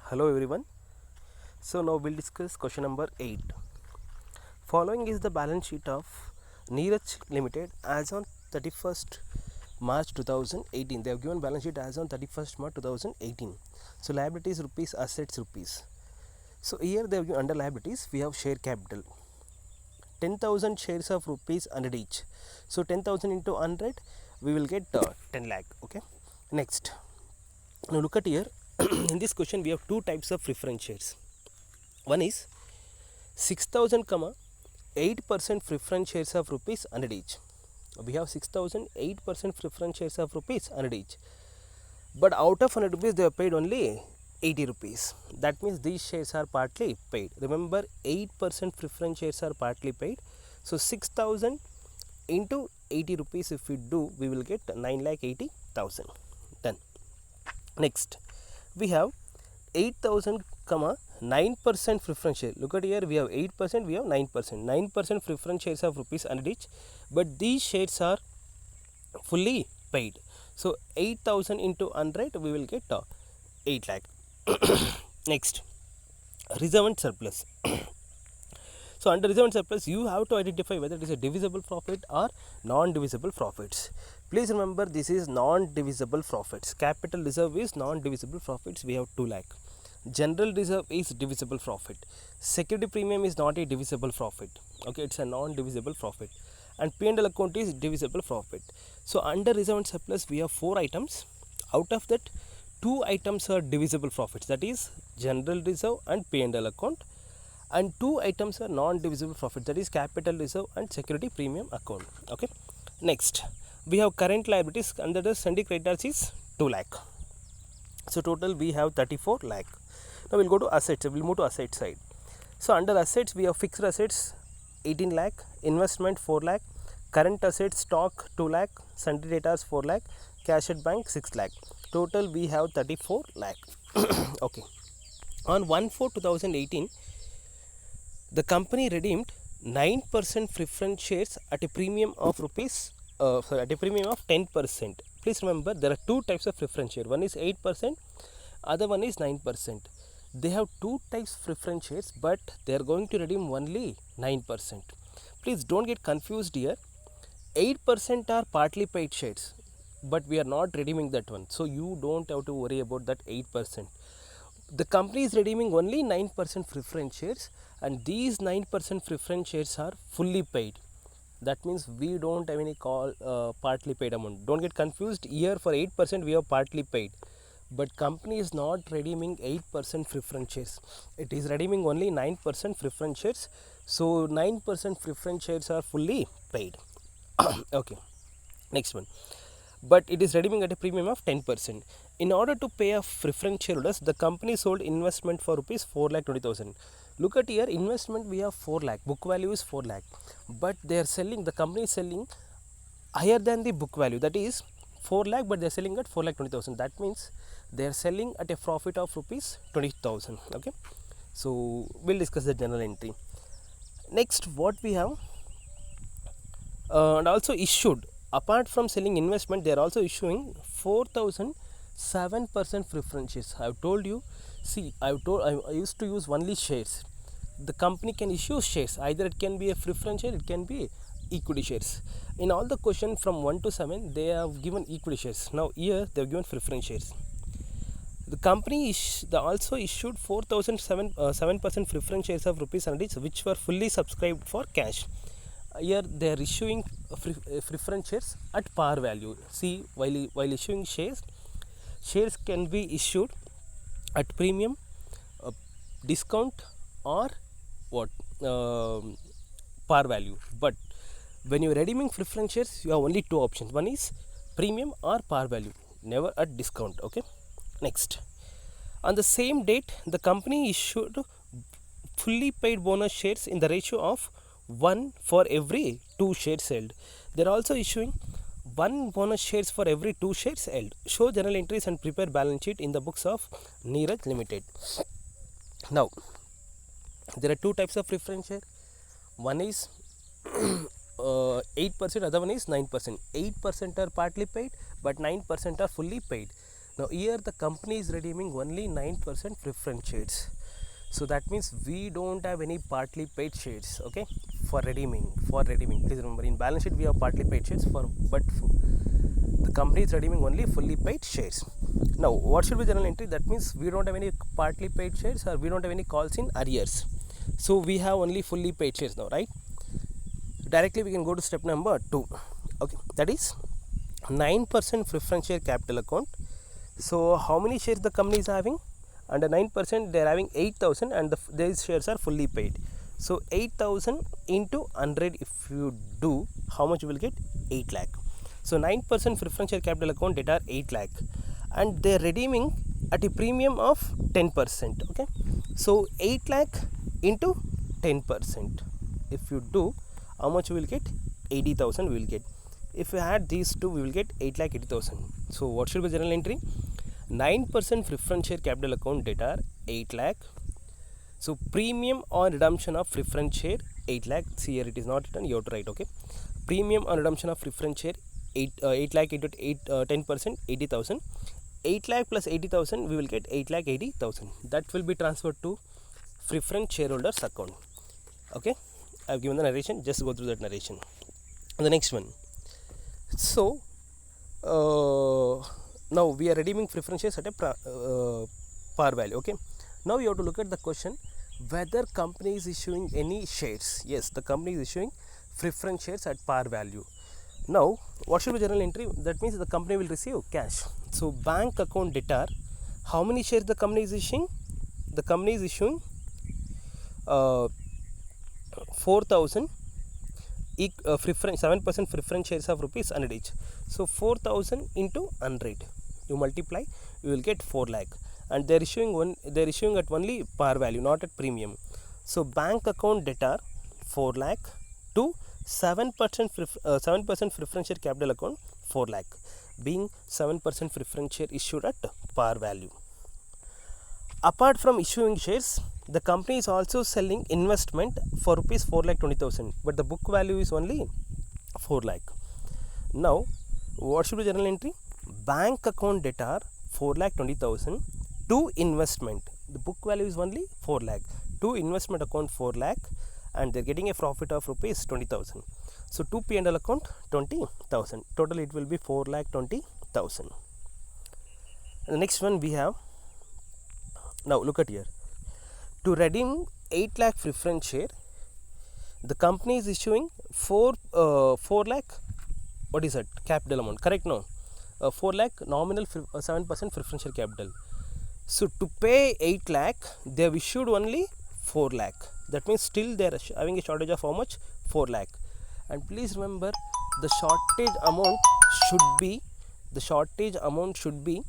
Hello everyone. So now we'll discuss question number 8. Following is the balance sheet of Neeraj Limited as on 31st March 2018. They have given balance sheet as on 31st March 2018. So liabilities rupees, assets rupees. So here they have given under liabilities we have share capital. 10,000 shares of rupees 100 each. So 10,000 into 100 we will get 10 lakh. Okay. Next. Now look at here. In this question we have two types of preference shares. One is 6,000 comma 8% preference shares of rupees 100 each. We have 6,000 8% preference shares of rupees 100 each. But out of 100 rupees they have paid only 80 rupees. That means these shares are partly paid. Remember 8% preference shares are partly paid. So 6,000 into 80 rupees if we do, we will get 9,80,000. Done. Next we have 8,000 comma 9% preference share. Look at here, we have 8%, we have 9%. 9% preference shares of rupees 100 each, but these shares are fully paid. So 8,000 into 100 we will get 8 lakh. Next, reserve and surplus. So under reserve and surplus you have to identify whether it is a divisible profit or non-divisible profits. Please remember this is non-divisible profits. Capital reserve is non-divisible profits. We have 2 lakh. General reserve is divisible profit. Security premium is not a divisible profit. Okay, it's a non-divisible profit. And P&L account is divisible profit. So under reserve and surplus we have 4 items. Out of that 2 items are divisible profits, that is general reserve and P&L account, and 2 items are non-divisible profit, that is capital reserve and security premium account. Okay. Next we have current liabilities. Under the sundry creditors is 2 lakh. So total we have 34 lakh. Now we'll go to assets. We'll move to asset side. So under assets we have fixed assets 18 lakh, investment 4 lakh, current assets stock 2 lakh, sundry debtors 4 lakh, cash at bank 6 lakh. Total we have 34 lakh. Okay. On 1/4/2018 the company redeemed 9% preference shares at a premium of at a premium of 10%. Please remember there are two types of preference share. One is 8%, other one is 9%. They have two types of preference shares, but they are going to redeem only 9%. Please don't get confused here. 8% are partly paid shares, but we are not redeeming that one. So you don't have to worry about that 8%. The company is redeeming only 9% preference shares, and these 9% preference shares are fully paid. That means we don't have any partly paid amount. Don't get confused. Here for 8% we have partly paid, but company is not redeeming 8% preference shares. It is redeeming only 9% preference shares. So 9% preference shares are fully paid. Okay. Next one. But it is redeeming at a premium of 10%. In order to pay off preference shareholders, the company sold investment for rupees 4,20,000. Look at here, investment we have 4 lakh, book value is 4 lakh, but they are selling, the company is selling higher than the book value, that is 4 lakh, but they are selling at 4,20,000. That means they are selling at a profit of rupees 20,000. Okay, so we'll discuss the journal entry. Next, what we have, and also issued, apart from selling investment, they are also issuing 4,007% preference shares. I have told you, see, I used to use only shares. The company can issue shares, either it can be a preference share, it can be equity shares. In all the question from 1 to 7 they have given equity shares. Now here they have given preference shares. The company also issued 4,007% preference shares of rupees 100 which were fully subscribed for cash. Here they are issuing preference shares at par value. See, while issuing shares can be issued at premium, discount, or what, par value. But when you are redeeming preference shares you have only two options. One is premium or par value, never at discount. Okay. Next, on the same date the company issued fully paid bonus shares in the ratio of 1 for every 2 shares held. They are also issuing 1 bonus shares for every 2 shares held. Show journal entries and prepare balance sheet in the books of Neeraj Limited. Now there are two types of preference share. One is 8%, other one is 9%. 8% are partly paid, but 9% are fully paid. Now here the company is redeeming only 9% preference shares. So that means we don't have any partly paid shares, okay, for redeeming. Please remember, in balance sheet we have partly paid shares, but the company is redeeming only fully paid shares. Now what should be journal entry? That means we don't have any partly paid shares, or we don't have any calls in arrears. So we have only fully paid shares now, right? Directly we can go to step number 2. Okay, that is 9% preference share capital account. So how many shares the company is having? Under 9% they are having 8,000, and these shares are fully paid. So 8,000 into 100, if you do, how much you will get? 8 lakh. So 9% preference share capital account that are 8 lakh, and they are redeeming at a premium of 10%. Okay, so 8 lakh into 10%, if you do, how much we will get? 80,000 we will get. If we add these two, we will get 8,80,000. So what should be journal entry? 9% preference share capital account data are 8 lakh. So premium on redemption of preference share 8 lakh. See here it is not written, you have to write. Okay, premium on redemption of preference share 8 lakh into 10%, 80,000. 8 lakh plus 80,000, we will get 8,80,000. That will be transferred to preference shareholders account. Okay, I have given the narration, just go through that narration. And the next one. So now we are redeeming preference shares at a par value. Okay, now you have to look at the question whether company is issuing any shares. Yes, the company is issuing preference shares at par value. Now what should be journal entry? That means the company will receive cash. So bank account debtor, how many shares the company is issuing? The company is issuing 4,000 7% preference shares of rupees 100 each. So 4,000 into 100, you multiply, you will get 4 lakh, and they are issuing at only par value, not at premium. So bank account debtor 4 lakh to 7% preference share capital account 4 lakh, being 7% preference share issued at par value. Apart from issuing shares, the company is also selling investment for rupees 4,20,000, but the book value is only 4 lakh. Now what should be journal entry? Bank account debtor 4,20,000 to investment, the book value is only 4 lakh, to investment account 4 lakh, and they are getting a profit of rupees 20,000. So to P&L account 20,000, total it will be 4,20,000. And the next one we have, now look at here. To redeem 8 lakh preference share, the company is issuing 4 lakh, what is that, capital amount, correct? No, 4 lakh nominal 7% preference share capital. So to pay 8 lakh, they have issued only 4 lakh. That means still they are having a shortage of how much? 4 lakh. And please remember, the shortage amount should be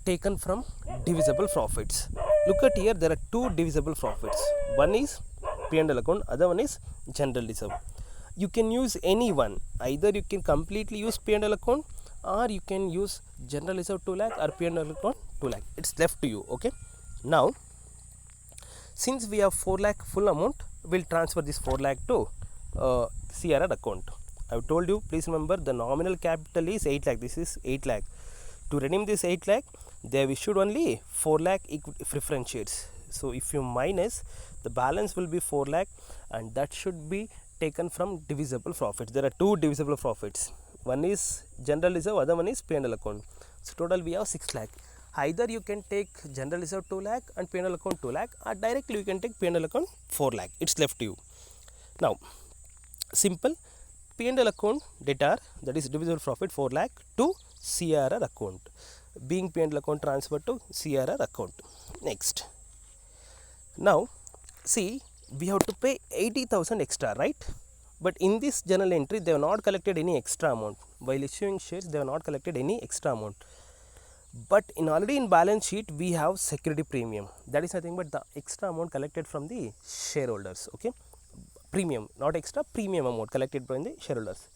taken from divisible profits. Look at here, there are two divisible profits. One is P&L account, other one is general reserve. You can use any one. Either you can completely use P&L account, or you can use general reserve 2 lakh or P&L account 2 lakh. It's left to you. Okay. Now, since we have 4 lakh full amount, we'll transfer this 4 lakh to CRR account. I have told you, please remember, the nominal capital is 8 lakh. This is 8 lakh. To redeem this 8 lakh, they have issued only 4 lakh preference shares. So if you minus, the balance will be 4 lakh, and that should be taken from divisible profits. There are two divisible profits. One is general reserve, other one is P&L account. So total we have 6 lakh. Either you can take general reserve 2 lakh and P&L account 2 lakh, or directly you can take P&L account 4 lakh. It's left to you. Now, simple, P&L account debtor, that is divisible profit 4 lakh to CRR account, being P&L account transferred to CRR account. Next, now see, we have to pay 80,000 extra, right? But in this journal entry, they have not collected any extra amount. While issuing shares, they have not collected any extra amount. But already in balance sheet, we have security premium. That is nothing but the extra amount collected from the shareholders. Okay, premium, not extra, premium amount collected from the shareholders.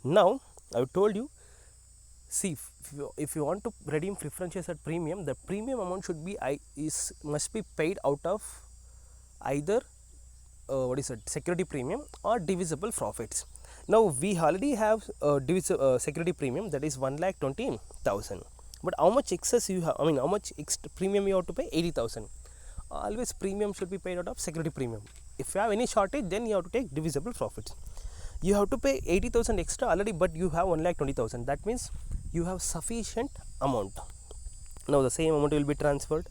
Now I have told you, see, if you want to redeem preference shares at premium, the premium amount should be must be paid out of either security premium or divisible profits. Now we already have security premium, that is 1,20,000. But how much excess you have, I mean how much extra premium you have to pay? 80,000. Always premium should be paid out of security premium. If you have any shortage, then you have to take divisible profits. You have to pay 80,000 extra already, but you have 1,20,000. That means you have sufficient amount. Now the same amount will be transferred.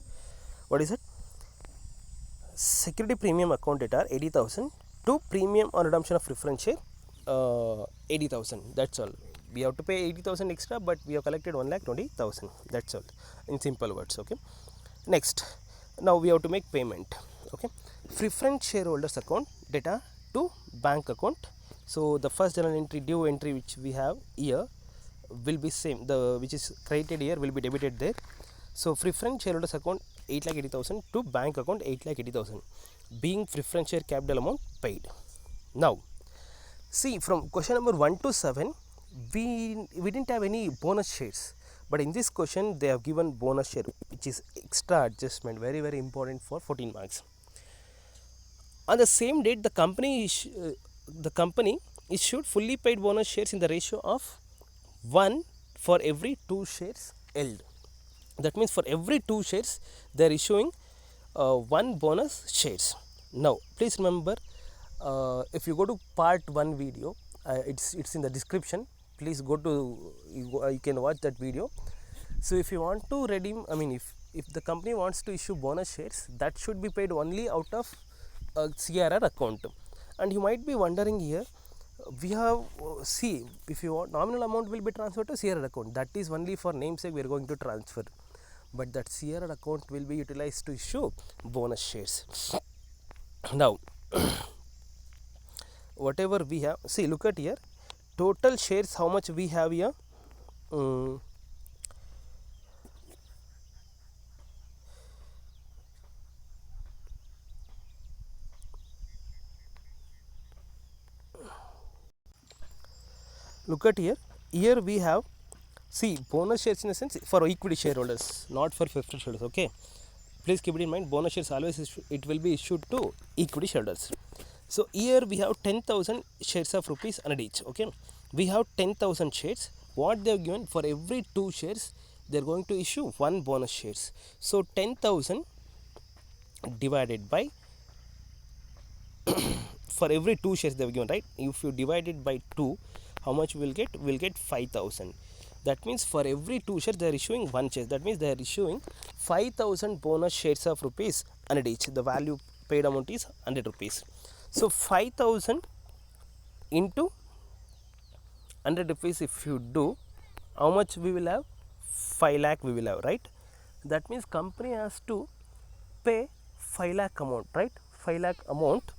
What is it? Security premium account data 80,000 to premium on redemption of preference share 80,000. That's all. We have to pay 80,000 extra, but we have collected 1,20,000. That's all in simple words. Okay. Next, now we have to make payment. Okay. Preference shareholders account data to bank account. So the first journal entry, due entry which we have here will be same. The which is created here will be debited there. So preference shareholders account 8,80,000 to bank account 8,80,000, being preference share capital amount paid. Now see, from question number 1 to 7 we didn't have any bonus shares, but in this question they have given bonus share, which is extra adjustment, very important for 14 marks. On the same date, the company issued fully paid bonus shares in the ratio of 1 for every 2 shares held. That means for every 2 shares they are issuing 1 bonus shares. Now please remember, if you go to part 1 video, it's in the description. Please go to you can watch that video. So if you want to redeem, I mean if the company wants to issue bonus shares, that should be paid only out of a CRR account. And you might be wondering here, we have see, if you want, nominal amount will be transferred to CRR account. That is only for namesake we are going to transfer, but that CRR account will be utilized to issue bonus shares. Now whatever we have, see, look at here, total shares how much we have here. Look at here, we have, see, bonus shares in a sense for equity shareholders, not for preference shareholders. Okay, please keep it in mind, bonus shares always it will be issued to equity shareholders. So here we have 10,000 shares of rupees 100 each. Okay, we have 10,000 shares. What they have given, for every 2 shares they are going to issue 1 bonus shares. So 10,000 divided by for every 2 shares they have given, right? If you divide it by 2, how much we'll get? We'll get 5,000. That means for every 2 shares they are issuing 1 share. That means they are issuing 5,000 bonus shares of rupees 100 each. The value paid amount is 100 rupees. So 5,000 into 100 rupees, if you do, how much we will have? 5 lakh we will have, right? That means company has to pay 5 lakh amount, right? 5 lakh amount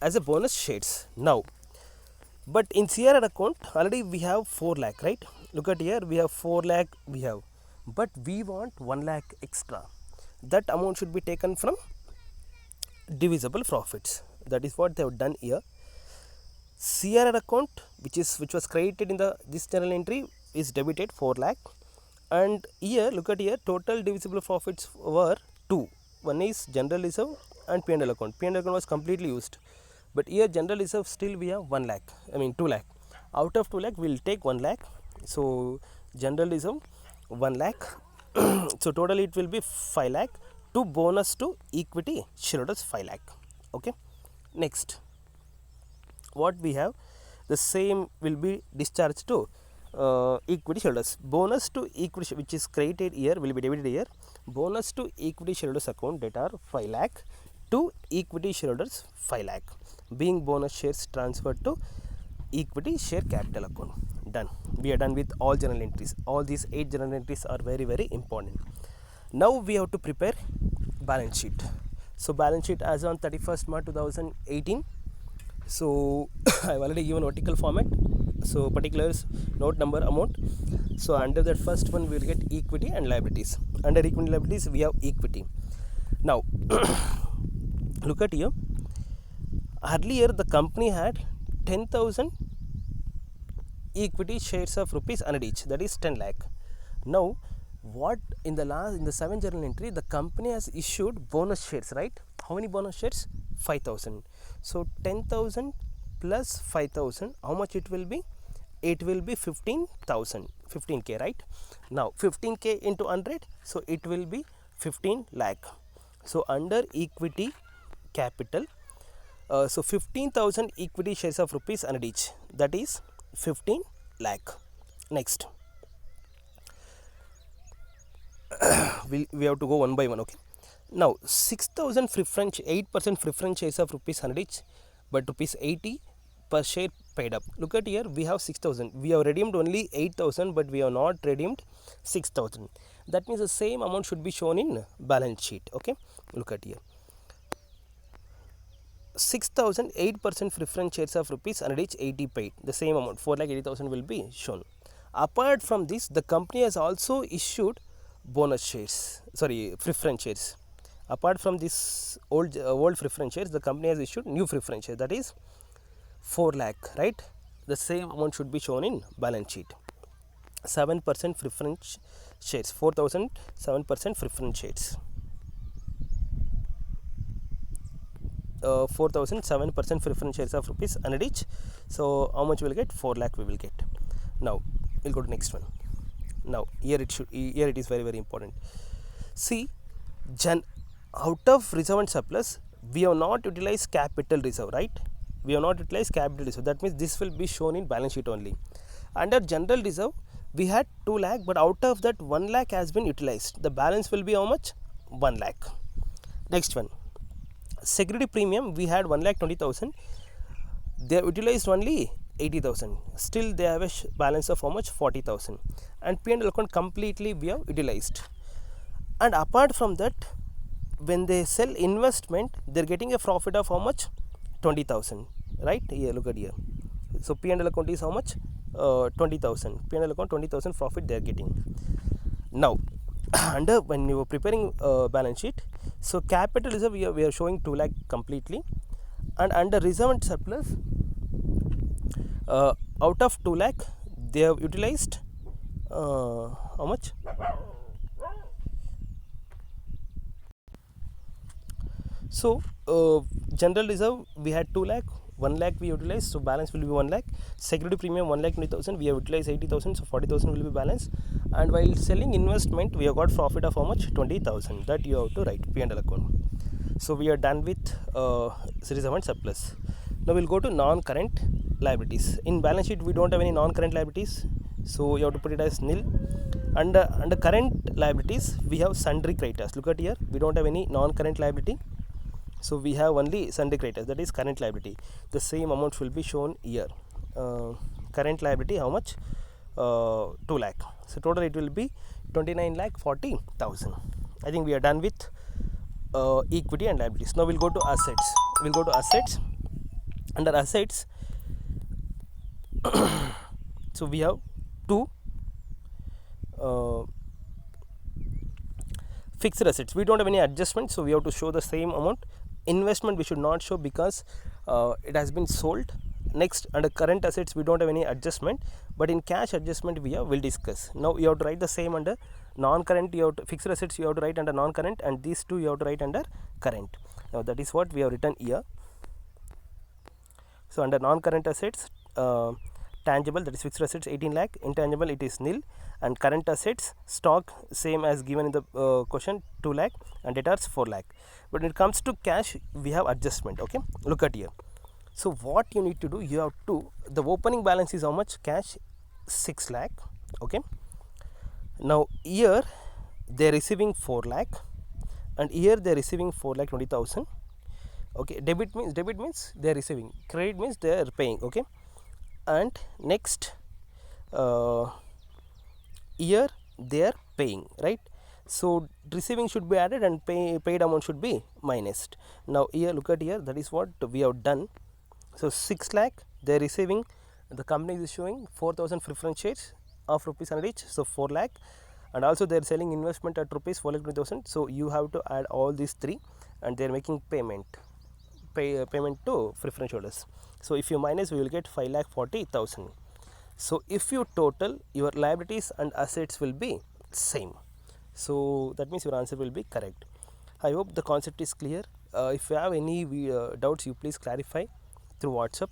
as a bonus shares. Now, but in CRR account already we have 4 lakh, right? Look at here, we have 4 lakh we have, but we want 1 lakh extra. That amount should be taken from divisible profits. That is what they have done here. CRR account, which was created in this journal entry, is debited 4 lakh, and here look at here, total divisible profits were 2. One is general reserve and P&L account. P&L account was completely used, but here general reserve still we have 1 lakh, I mean 2 lakh. Out of 2 lakh we will take 1 lakh. So general reserve 1 lakh. So total it will be 5 lakh to bonus to equity shareholders 5 lakh. Okay. Next, what we have, the same will be discharged to equity shareholders. Bonus to equity, which is created here, will be debited here. Bonus to equity shareholders account data 5 lakh to equity shareholders 5 lakh, being bonus shares transferred to equity share capital account. Done. We are done with all journal entries. All these 8 journal entries are very important. Now we have to prepare balance sheet. So balance sheet as on 31st March 2018. So I have already given vertical format. So particulars, note number, amount. So under that first one we will get equity and liabilities. Under equity and liabilities we have equity. Now look at here. Earlier the company had 10,000 equity shares of rupees 100 each, that is 10 lakh. Now what in the 7th journal entry, the company has issued bonus shares, right? How many bonus shares? 5,000. So 10,000 plus 5,000, how much it will be? it will be 15,000, 15k, right? Now 15k into 100, so it will be 15 lakh. So under equity capital, so 15,000 equity shares of rupees 100 each, that is 15 lakh. Next, we have to go one by one. Okay, now 6,000 preference, 8% preference shares of rupees 100 each, but rupees 80 per share paid up. Look at here, we have 6,000, we have redeemed only 8,000, but we have not redeemed 6,000. That means the same amount should be shown in balance sheet. Okay, look at here, 6,000, 8% preference shares of rupees 100 each, 80 paid, the same amount 4,80,000 will be shown. Apart from this, the company has also issued bonus shares, sorry, preference shares. Apart from this old preference shares, the company has issued new preference shares, that is 4 lakh, right? The same amount should be shown in balance sheet. 7% preference shares, 4,000, 7% preference shares, 4,000, 7% preference shares of rupees 100 each. So how much we will get? 4 lakh we will get. Now we'll go to next one. Now here it is very important. See, out of reserve and surplus, we have not utilized capital reserve, right? We have not utilized capital reserve. That means this will be shown in balance sheet only. Under general reserve, we had 2 lakh, but out of that 1 lakh has been utilized. The balance will be how much? 1 lakh. Next one, security premium, we had 1,20,000. They have utilized only 80,000. Still they have a balance of how much? 40,000. And P&L account completely we have utilized. And apart from that, when they sell investment, they are getting a profit of how much? 20,000, right? Here, look at here. So P&L account is how much? 20,000. P&L account 20,000 profit they are getting. Now under, when you are preparing balance sheet, so capital reserve we are showing 2 lakh completely, and under reserve and surplus, out of 2 lakh they have utilized how much? So general reserve we had 2 lakh, 1 lakh we utilized, so balance will be 1 lakh. Security premium 1,20,000, we have utilized 80,000, so 40,000 will be balance. And while selling investment, we have got profit of how much? 20,000. That you have to write P&L account. So we are done with reserve and surplus. Now we'll go to non-current liabilities. In balance sheet we don't have any non-current liabilities, so you have to put it as nil. Under current liabilities we have sundry creditors. Look at here, we don't have any non-current liability, so we have only sundry creditors, that is current liability. The same amount will be shown here. Current liability how much? 2 lakh. So total it will be 29,40,000. I think we are done with equity and liabilities. Now we'll go to assets. Under assets, so we have two fixed assets. We don't have any adjustment, so we have to show the same amount. Investment we should not show because it has been sold. Next, under current assets we don't have any adjustment, but in cash adjustment we will discuss. Now you have to write the same under non-current. You have to, fixed assets you have to write under non-current, and these two you have to write under current. Now that is what we have written here. So under non-current assets, tangible, that is fixed assets 18 lakh, intangible it is nil, and current assets stock same as given in the question 2 lakh, and debtors 4 lakh. But when it comes to cash we have adjustment. Okay, look at here. So what you need to do, you have to, the opening balance is how much? Cash 6 lakh. Okay, now here they are receiving 4 lakh, and here they are receiving 4,20,000. Okay, debit means they are receiving, credit means they are paying. Okay, and next here they are paying, right? So receiving should be added and paid amount should be minus. Now here look at here, that is what we have done. So 6 lakh they are receiving, the company is showing 4,000 preference shares of rupees 100 each, so 4 lakh, and also they are selling investment at rupees 4,20,000. So you have to add all these three, and they are making payment to preference holders. So if you minus, we will get 5,40,000. So if you total, your liabilities and assets will be same. So that means your answer will be correct. I hope the concept is clear. If you have any doubts, you please clarify through WhatsApp.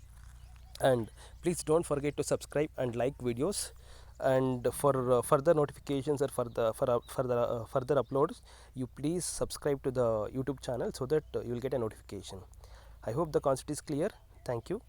And please don't forget to subscribe and like videos, and for further notifications or further uploads, you please subscribe to the YouTube channel so that you will get a notification. I hope the concept is clear. Thank you.